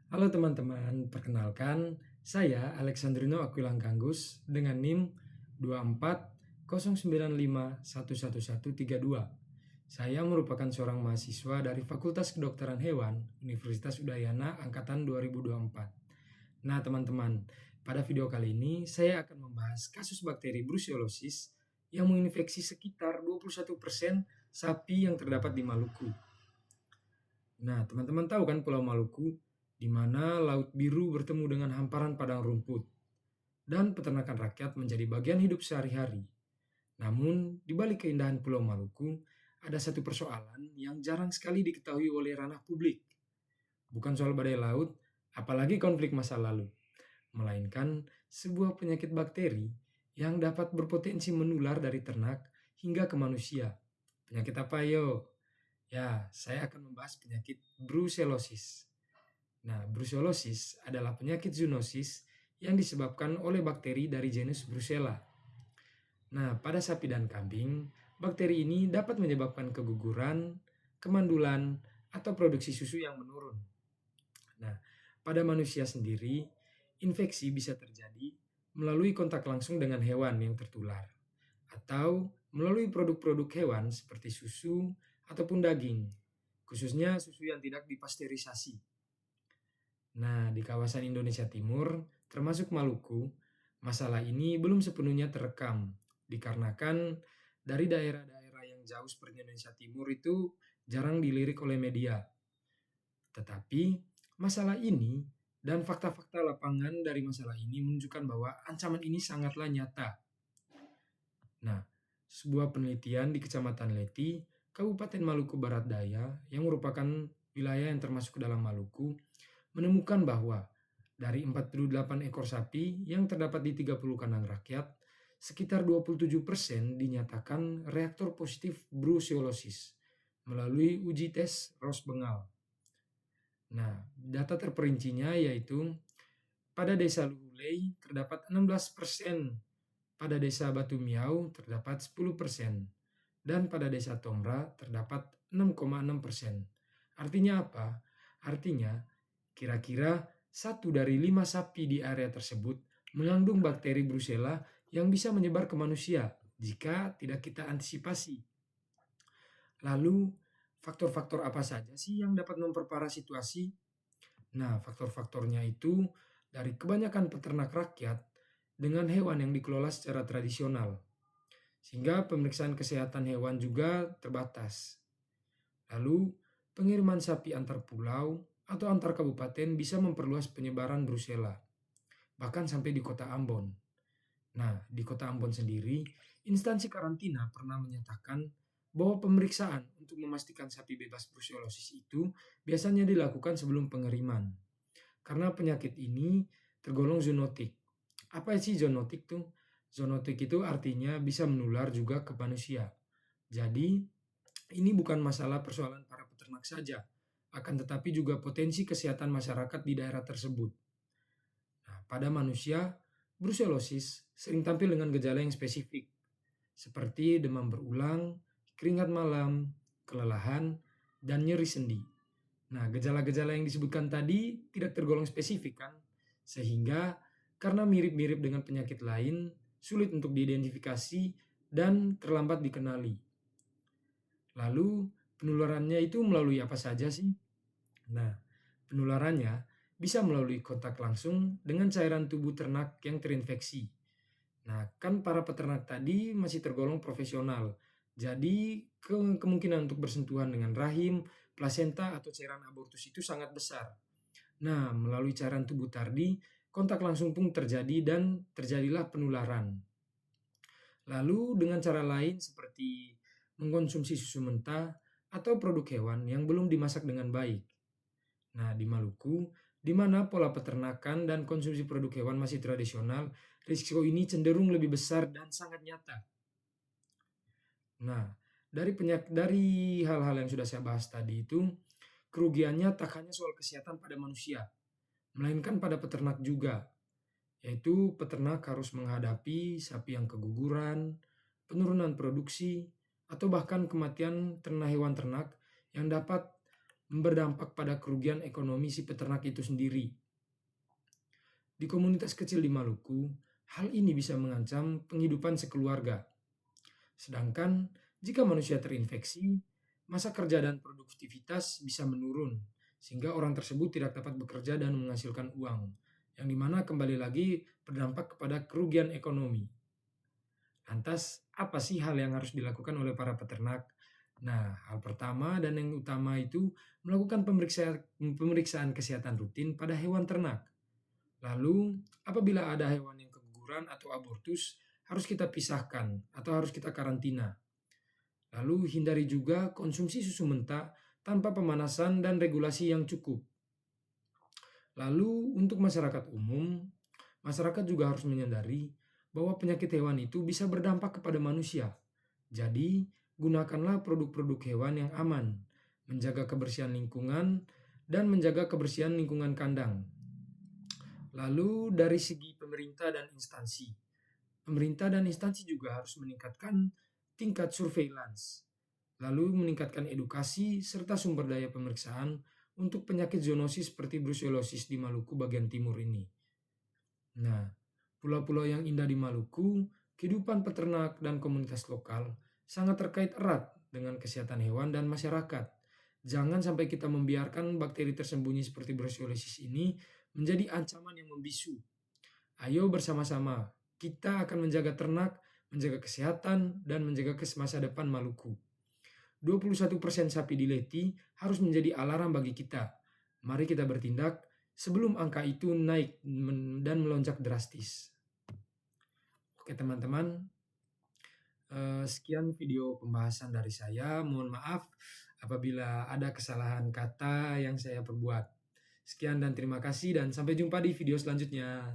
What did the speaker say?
Halo teman-teman, perkenalkan saya Alexandrino Aquilang Ganggus dengan NIM 2409511132. Saya merupakan seorang mahasiswa dari Fakultas Kedokteran Hewan Universitas Udayana angkatan 2024. Nah, teman-teman, pada video kali ini saya akan membahas kasus bakteri Brucellosis yang menginfeksi sekitar 21% sapi yang terdapat di Maluku. Nah, teman-teman tahu kan Pulau Maluku, di mana Laut Biru bertemu dengan hamparan padang rumput, dan peternakan rakyat menjadi bagian hidup sehari-hari. Namun, di balik keindahan Pulau Maluku, ada satu persoalan yang jarang sekali diketahui oleh ranah publik. Bukan soal badai laut, apalagi konflik masa lalu, melainkan sebuah penyakit bakteri yang dapat berpotensi menular dari ternak hingga ke manusia. Penyakit apa yo? Ya, saya akan membahas penyakit brucellosis. Nah, brucellosis adalah penyakit zoonosis yang disebabkan oleh bakteri dari genus Brucella. Nah, pada sapi dan kambing, bakteri ini dapat menyebabkan keguguran, kemandulan, atau produksi susu yang menurun. Nah, pada manusia sendiri, infeksi bisa terjadi melalui kontak langsung dengan hewan yang tertular, atau melalui produk-produk hewan seperti susu ataupun daging, khususnya susu yang tidak dipasteurisasi. Nah, di kawasan Indonesia Timur, termasuk Maluku, masalah ini belum sepenuhnya terekam, dikarenakan dari daerah-daerah yang jauh seperti Indonesia Timur itu jarang dilirik oleh media. Tetapi, masalah ini dan fakta-fakta lapangan dari masalah ini menunjukkan bahwa ancaman ini sangatlah nyata. Nah, sebuah penelitian di Kecamatan Leti, Kabupaten Maluku Barat Daya, yang merupakan wilayah yang termasuk ke dalam Maluku, menemukan bahwa dari 48 ekor sapi yang terdapat di 30 kandang rakyat, sekitar 27% dinyatakan reaktor positif brucellosis melalui uji tes Ros Bengal. Nah, data terperincinya yaitu pada desa Luhulei terdapat 16%, pada desa Batu Miau terdapat 10%, dan pada desa Tomra terdapat 6,6%. Artinya apa? Artinya kira-kira 1 dari 5 sapi di area tersebut mengandung bakteri Brucella yang bisa menyebar ke manusia jika tidak kita antisipasi. Lalu, faktor-faktor apa saja sih yang dapat memperparah situasi? Nah, faktor-faktornya itu dari kebanyakan peternak rakyat dengan hewan yang dikelola secara tradisional, sehingga pemeriksaan kesehatan hewan juga terbatas. Lalu, pengiriman sapi antar pulau atau antar kabupaten bisa memperluas penyebaran Brucella, bahkan sampai di kota Ambon. Nah, di kota Ambon sendiri, instansi karantina pernah menyatakan bahwa pemeriksaan untuk memastikan sapi bebas brucellosis itu biasanya dilakukan sebelum pengiriman. Karena penyakit ini tergolong zoonotik. Apa sih zoonotik tuh? Zoonotik itu artinya bisa menular juga ke manusia. Jadi, ini bukan masalah persoalan para peternak saja, akan tetapi juga potensi kesehatan masyarakat di daerah tersebut. Nah, pada manusia, brucellosis sering tampil dengan gejala yang spesifik, seperti demam berulang, keringat malam, kelelahan, dan nyeri sendi. Nah, gejala-gejala yang disebutkan tadi tidak tergolong spesifik kan? Sehingga karena mirip-mirip dengan penyakit lain, sulit untuk diidentifikasi dan terlambat dikenali. Lalu, penularannya itu melalui apa saja sih? Nah, penularannya bisa melalui kontak langsung dengan cairan tubuh ternak yang terinfeksi. Nah, kan para peternak tadi masih tergolong profesional. Jadi, kemungkinan untuk bersentuhan dengan rahim, plasenta, atau cairan abortus itu sangat besar. Nah, melalui cairan tubuh tadi, kontak langsung pun terjadi dan terjadilah penularan. Lalu dengan cara lain seperti mengkonsumsi susu mentah atau produk hewan yang belum dimasak dengan baik. Nah, di Maluku, di mana pola peternakan dan konsumsi produk hewan masih tradisional, risiko ini cenderung lebih besar dan sangat nyata. Nah, dari hal-hal yang sudah saya bahas tadi itu, kerugiannya tak hanya soal kesehatan pada manusia, melainkan pada peternak juga, yaitu peternak harus menghadapi sapi yang keguguran, penurunan produksi, atau bahkan kematian ternak hewan ternak yang dapat berdampak pada kerugian ekonomi si peternak itu sendiri. Di komunitas kecil di Maluku, hal ini bisa mengancam penghidupan sekeluarga. Sedangkan jika manusia terinfeksi, masa kerja dan produktivitas bisa menurun, sehingga orang tersebut tidak dapat bekerja dan menghasilkan uang, yang dimana kembali lagi berdampak kepada kerugian ekonomi. Lantas, apa sih hal yang harus dilakukan oleh para peternak? Nah, hal pertama dan yang utama itu melakukan pemeriksaan kesehatan rutin pada hewan ternak. Lalu, apabila ada hewan yang keguguran atau abortus, harus kita pisahkan atau harus kita karantina. Lalu, hindari juga konsumsi susu mentah tanpa pemanasan dan regulasi yang cukup. Lalu, untuk masyarakat umum, masyarakat juga harus menyadari bahwa penyakit hewan itu bisa berdampak kepada manusia. Jadi, gunakanlah produk-produk hewan yang aman, menjaga kebersihan lingkungan, dan menjaga kebersihan lingkungan kandang. Lalu dari segi pemerintah dan instansi. Pemerintah dan instansi juga harus meningkatkan tingkat surveillance. Lalu meningkatkan edukasi serta sumber daya pemeriksaan untuk penyakit zoonosis seperti brucellosis di Maluku bagian timur ini. Nah, pulau-pulau yang indah di Maluku, kehidupan peternak dan komunitas lokal sangat terkait erat dengan kesehatan hewan dan masyarakat. Jangan sampai kita membiarkan bakteri tersembunyi seperti brucellosis ini menjadi ancaman yang membisu. Ayo bersama-sama, kita akan menjaga ternak, menjaga kesehatan, dan menjaga masa depan Maluku. 21% sapi di Leti harus menjadi alarm bagi kita. Mari kita bertindak sebelum angka itu naik dan melonjak drastis. Oke teman-teman, sekian video pembahasan dari saya. Mohon maaf apabila ada kesalahan kata yang saya perbuat. Sekian dan terima kasih dan sampai jumpa di video selanjutnya.